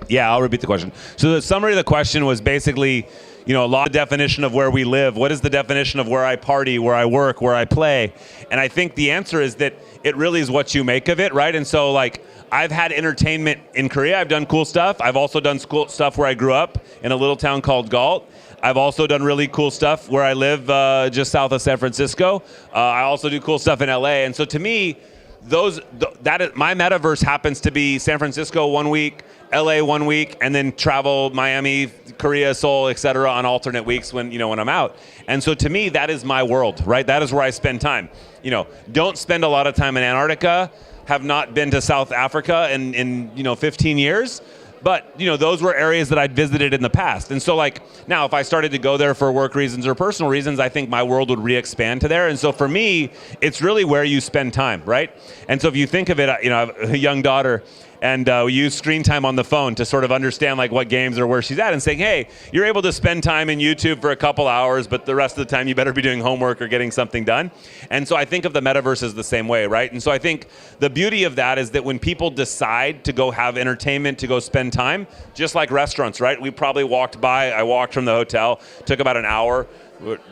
Yeah, I'll repeat the question. So the summary of the question was basically, a lot of definition of where we live. What is the definition of where I party, where I work, where I play? And I think the answer is that it really is what you make of it, right? And so like, I've had entertainment in Korea. I've done cool stuff. I've also done cool stuff where I grew up in a little town called Galt. I've also done really cool stuff where I live just south of San Francisco. I also do cool stuff in LA. And so to me, my metaverse happens to be San Francisco 1 week, LA 1 week, and then travel Miami, Korea, Seoul, et cetera, on alternate weeks when I'm out. And so to me, that is my world, right? That is where I spend time. Don't spend a lot of time in Antarctica, have not been to South Africa in 15 years. But, those were areas that I'd visited in the past. And so like, now if I started to go there for work reasons or personal reasons, I think my world would re-expand to there. And so for me, it's really where you spend time, right? And so if you think of it, I have a young daughter, and we use screen time on the phone to sort of understand like what games or where she's at, and saying, hey, you're able to spend time in YouTube for a couple hours, but the rest of the time you better be doing homework or getting something done. And so I think of the metaverse as the same way, right? And so I think the beauty of that is that when people decide to go have entertainment, to go spend time, just like restaurants, right? I walked from the hotel, took about an hour,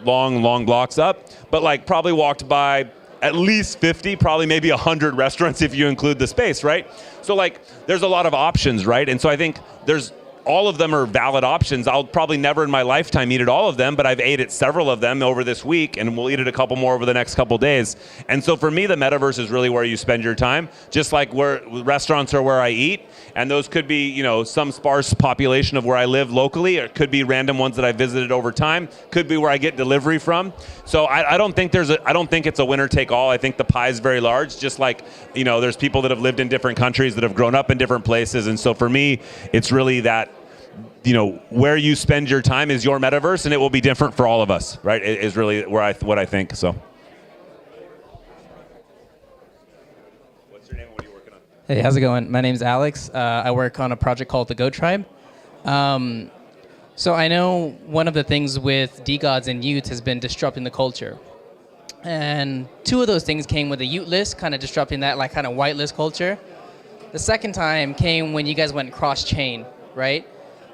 long blocks up, but like probably walked by at least 50, probably maybe 100 restaurants if you include the space, right? So like, there's a lot of options, right? And so I think all of them are valid options. I'll probably never in my lifetime eat at all of them, but I've ate at several of them over this week, and we'll eat at a couple more over the next couple days. And so for me, the metaverse is really where you spend your time, just like where restaurants are where I eat. And those could be, some sparse population of where I live locally, or it could be random ones that I visited over time, could be where I get delivery from. So I don't think it's a winner take all. I think the pie is very large, just like, there's people that have lived in different countries that have grown up in different places. And so for me, it's really that, where you spend your time is your metaverse, and it will be different for all of us, right? It is really what I think, so. What's your name and what are you working on? Hey, how's it going? My name's Alex. I work on a project called the Go Tribe. So I know one of the things with DeGods and Utes has been disrupting the culture. And two of those things came with the Ute list, kind of disrupting that like kind of whitelist culture. The second time came when you guys went cross-chain, right?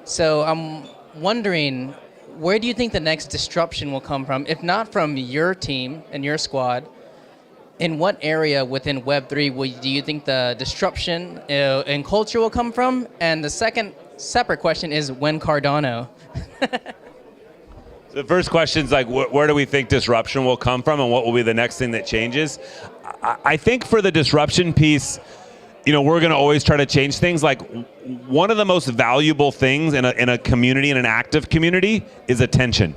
So I'm wondering, where do you think the next disruption will come from? If not from your team and your squad, in what area within Web3 do you think the disruption in culture will come from? And the second separate question is, when Cardano? The first question is like, where do we think disruption will come from, and what will be the next thing that changes? I think for the disruption piece, we're going to always try to change things. Like one of the most valuable things in a community, in an active community, is attention,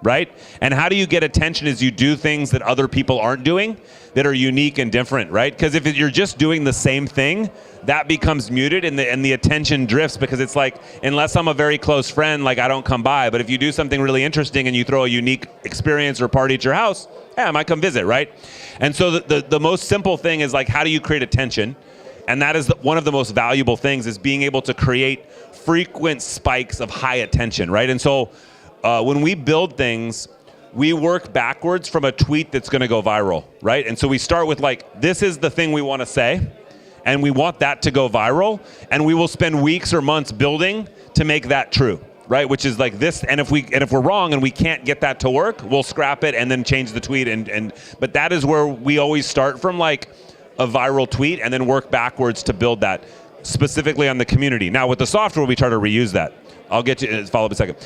right? And how do you get attention is you do things that other people aren't doing that are unique and different, right? Because if you're just doing the same thing, that becomes muted and the attention drifts, because it's like, unless I'm a very close friend, like I don't come by. But if you do something really interesting and you throw a unique experience or party at your house, yeah, I might come visit, right? And so the most simple thing is like, how do you create attention? And that is one of the most valuable things, is being able to create frequent spikes of high attention, right? And so when we build things, we work backwards from a tweet that's going to go viral, right? And so we start with like, this is the thing we want to say, and we want that to go viral, and we will spend weeks or months building to make that true, right? Which is like this, and if we're wrong and we can't get that to work, we'll scrap it and then change the tweet. But that is where we always start from, like a viral tweet, and then work backwards to build that specifically on the community. Now with the software, we try to reuse that. I'll get to follow up in a second.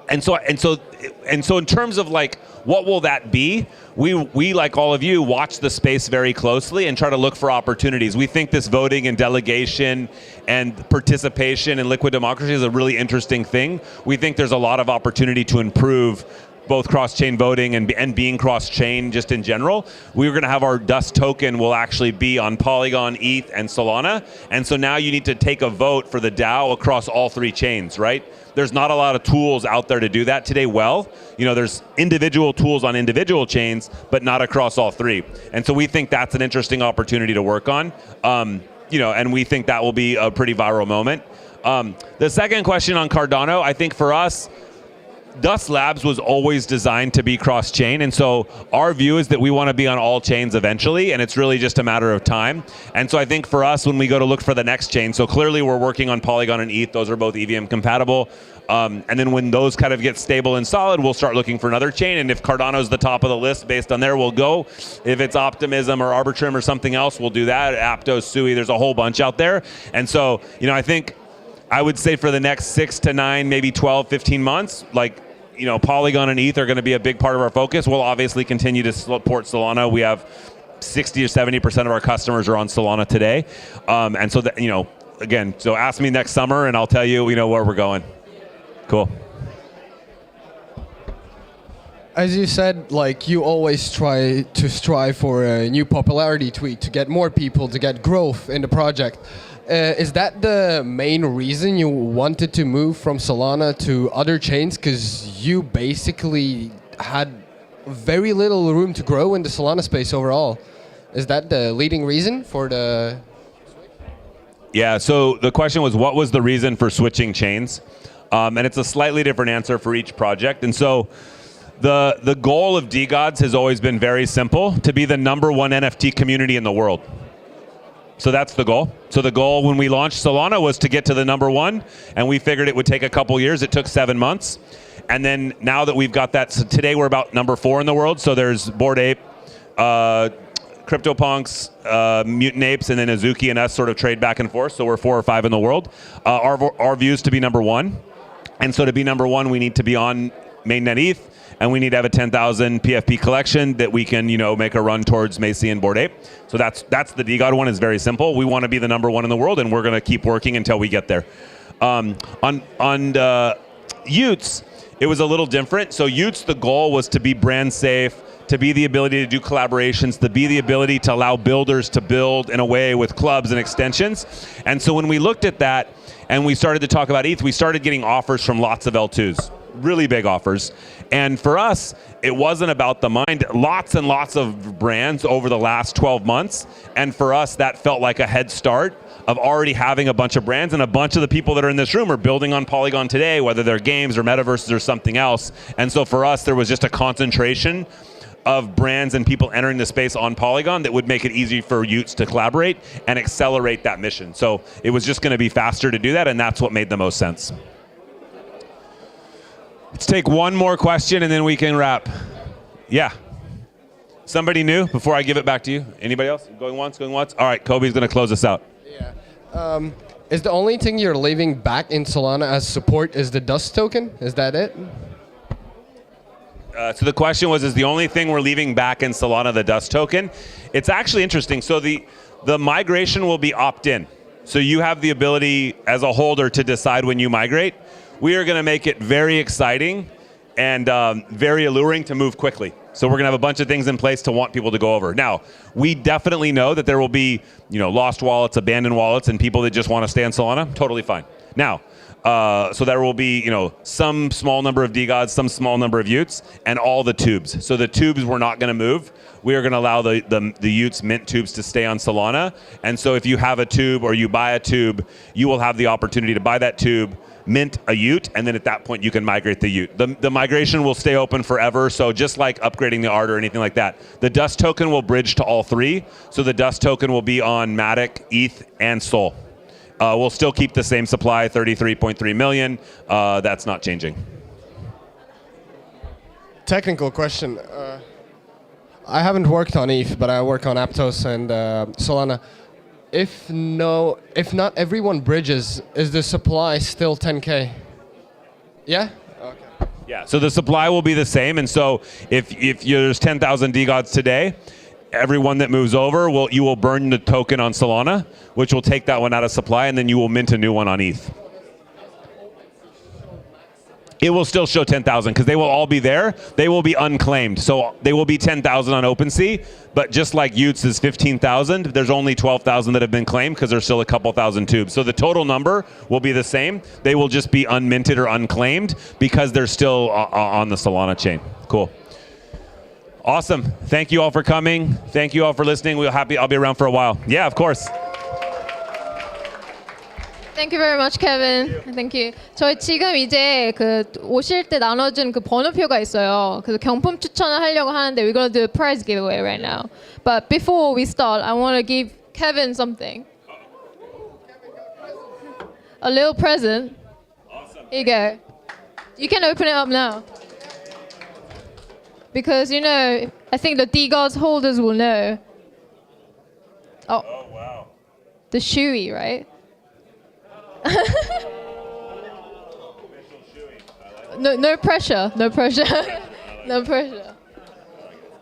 And so in terms of like, what will that be? We like all of you watch the space very closely and try to look for opportunities. We think this voting and delegation and participation in liquid democracy is a really interesting thing. We think there's a lot of opportunity to improve both cross-chain voting and being cross-chain just in general. We're going to have our Dust token will actually be on Polygon, ETH, and Solana. And so now you need to take a vote for the DAO across all three chains, right? There's not a lot of tools out there to do that today well. There's individual tools on individual chains, but not across all three. And so we think that's an interesting opportunity to work on. And we think that will be a pretty viral moment. The second question on Cardano, I think for us, Dust Labs was always designed to be cross-chain, and so our view is that we want to be on all chains eventually, and it's really just a matter of time. And so I think for us, when we go to look for the next chain, so clearly we're working on Polygon and ETH, those are both EVM compatible, and then when those kind of get stable and solid, we'll start looking for another chain, and if Cardano's the top of the list based on there, we'll go. If it's Optimism or Arbitrum or something else, we'll do that. Aptos, Sui, there's a whole bunch out there. And so, I think I would say for the next 6 to 9, maybe 12, 15 months, like, Polygon and ETH are going to be a big part of our focus. We'll obviously continue to support Solana. We have 60 or 70% of our customers are on Solana today. And so that, again, so ask me next summer and I'll tell you, where we're going. Cool. As you said, like you always try to strive for a new popularity tweet to get more people, to get growth in the project. Is that the main reason you wanted to move from Solana to other chains? Because you basically had very little room to grow in the Solana space overall. Is that the leading reason for the... Yeah, so the question was, what was the reason for switching chains? And it's a slightly different answer for each project. And so the goal of DeGods has always been very simple, to be the #1 NFT community in the world. So that's the goal. So the goal when we launched Solana was to get to the #1, and we figured it would take a couple years. It took 7 months. And then now that we've got that, so today we're about #4 in the world. So there's Bored Ape, CryptoPunks, Mutant Apes, and then Azuki and us sort of trade back and forth. So we're 4 or 5 in the world. Our view is to be #1. And so to be #1, we need to be on mainnet ETH, and we need to have a 10,000 PFP collection that we can, make a run towards Macy and Bored Ape. So that's the DeGod one. Is very simple. We want to be the #1 in the world, and we're going to keep working until we get there. On Utes, it was a little different. So Utes, the goal was to be brand safe, to be the ability to do collaborations, to be the ability to allow builders to build in a way with clubs and extensions. And so when we looked at that and we started to talk about ETH, we started getting offers from lots of L2s, really big offers. And for us, it wasn't about the mind. Lots and lots of brands over the last 12 months. And for us, that felt like a head start of already having a bunch of brands, and a bunch of the people that are in this room are building on Polygon today, whether they're games or metaverses or something else. And so for us, there was just a concentration of brands and people entering the space on Polygon that would make it easy for Utes to collaborate and accelerate that mission. So it was just going to be faster to do that, and that's what made the most sense. Let's take one more question and then we can wrap. Yeah. Somebody new before I give it back to you? Anybody else? Going once, going once? All right, Kobe's going to close us out. Yeah. Is the only thing you're leaving back in Solana as support is the Dust token? Is that it? So the question was, is the only thing we're leaving back in Solana the Dust token? It's actually interesting. So The migration will be opt-in. So you have the ability as a holder to decide when you migrate. We are going to make it very exciting and very alluring to move quickly. So we're going to have a bunch of things in place to want people to go over. Now, we definitely know that there will be, lost wallets, abandoned wallets, and people that just want to stay on Solana. Totally fine. Now, so there will be, some small number of DeGods, some small number of Utes, and all the tubes. So the tubes we're not going to move. We are going to allow the Utes mint tubes to stay on Solana. And so if you have a tube or you buy a tube, you will have the opportunity to buy that tube, mint a Ute, and then at that point you can migrate the Ute. The migration will stay open forever, so just like upgrading the art or anything like that. The Dust token will bridge to all three, so the Dust token will be on Matic, ETH, and Sol. We'll still keep the same supply, 33.3 million. That's not changing. Technical question. I haven't worked on ETH, but I work on Aptos and Solana. If not everyone bridges, is the supply still 10K? Yeah? Okay. Yeah, so the supply will be the same, and so if there's 10,000 DeGods today, everyone that moves over, you will burn the token on Solana, which will take that one out of supply, and then you will mint a new one on ETH. It will still show 10,000 because they will all be there. They will be unclaimed. So they will be 10,000 on OpenSea, but just like Utes is 15,000, there's only 12,000 that have been claimed because there's still a couple thousand tubes. So the total number will be the same. They will just be unminted or unclaimed because they're still on the Solana chain. Cool. Awesome. Thank you all for coming. Thank you all for listening. I'll be around for a while. Yeah, of course. Thank you very much, Kevin. Thank you. 저희 지금 이제 그 오실 때 나눠준 그 번호표가 있어요. 그래서 경품 추천을 하려고 하는데 we're gonna do a prize giveaway right now. But before we start, I want to give Kevin something. A little present. Awesome. Here you go. You can open it up now. Because I think the DeGods holders will know. Oh wow. The shoey, right? No pressure. No pressure. No pressure.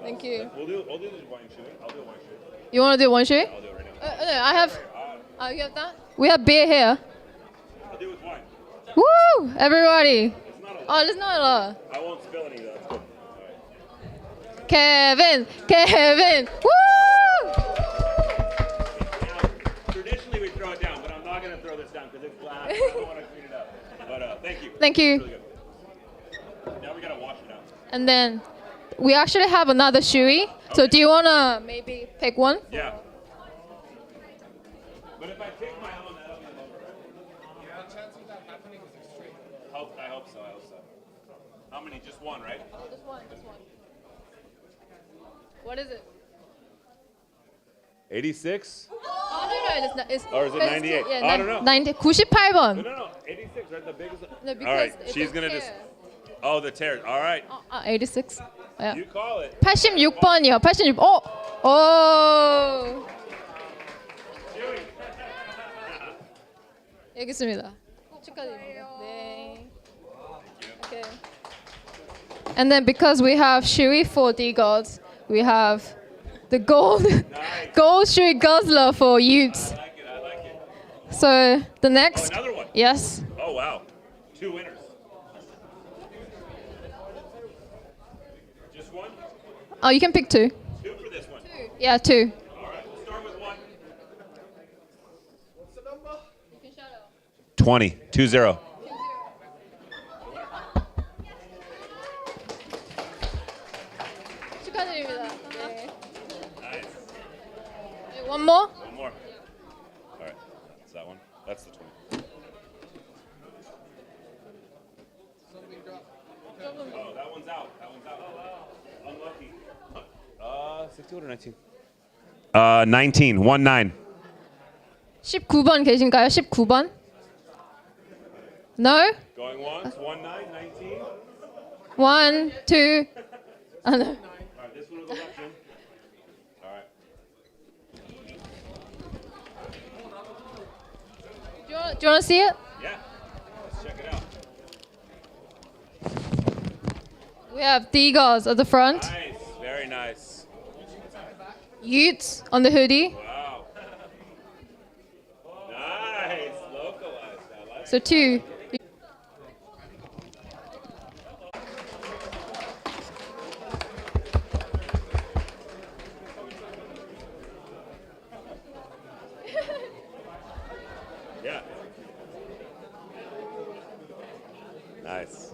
Thank you. We'll do this wine shoeing. I'll do a wine shoeing. You want to do one shoe? I'll do it right now. No, I have. You have that? We have beer here. I'll do it with wine. Woo! Everybody. It's not a lot. Oh, there's not a lot. I won't spill any though. It's good. All Kevin. Woo! right. Traditionally we throw it down, but I'm not going to throw this down because it's glass. I don't want to clean it up. But thank you. Thank you. It's really good. Now we got to wash it out. And then we actually have another shoey. So do you want to maybe pick one? Yeah. But if I pick my own, that'll be the number, right? Yeah, chance of that happening is extreme. I hope so. How many? Just one, right? Oh, just one. What is it? 86? Oh, no, it's not. Or is it 98? Yeah, I don't know. 98번. No. 86, right? The biggest. No, because All right, it's she's a going to tear. just. Oh, the tears. All right. 86. Yeah. You call it. 86번이요. 86. 오. 여기 있습니다. 축하드립니다. 네. Okay. And then because we have Shui for DeGods, we have the gold Shui Guzzler for Utes. I like it. So the next. Another one. Yes. Oh, wow. 2 winners. Just one? Oh, you can pick 2. 2 for this one. Yeah, 2. All right, we'll start with 1. What's the number? 20. 20. 축하드립니다. 네. Nice. One more? One more. All right. That's that one. That's the 20. Oh, that one's out. Unlucky. 16 or 19? 19. 19. 19번 계신가요? 19번? No? Going once. 19, 19. 1, 2. Oh, no. All right, this one will go back in. All right. Do you want to see it? Yeah. Let's check it out. We have DeGods at the front. Nice. Very nice. Utes on the hoodie. Wow. So 2. Yeah. Nice.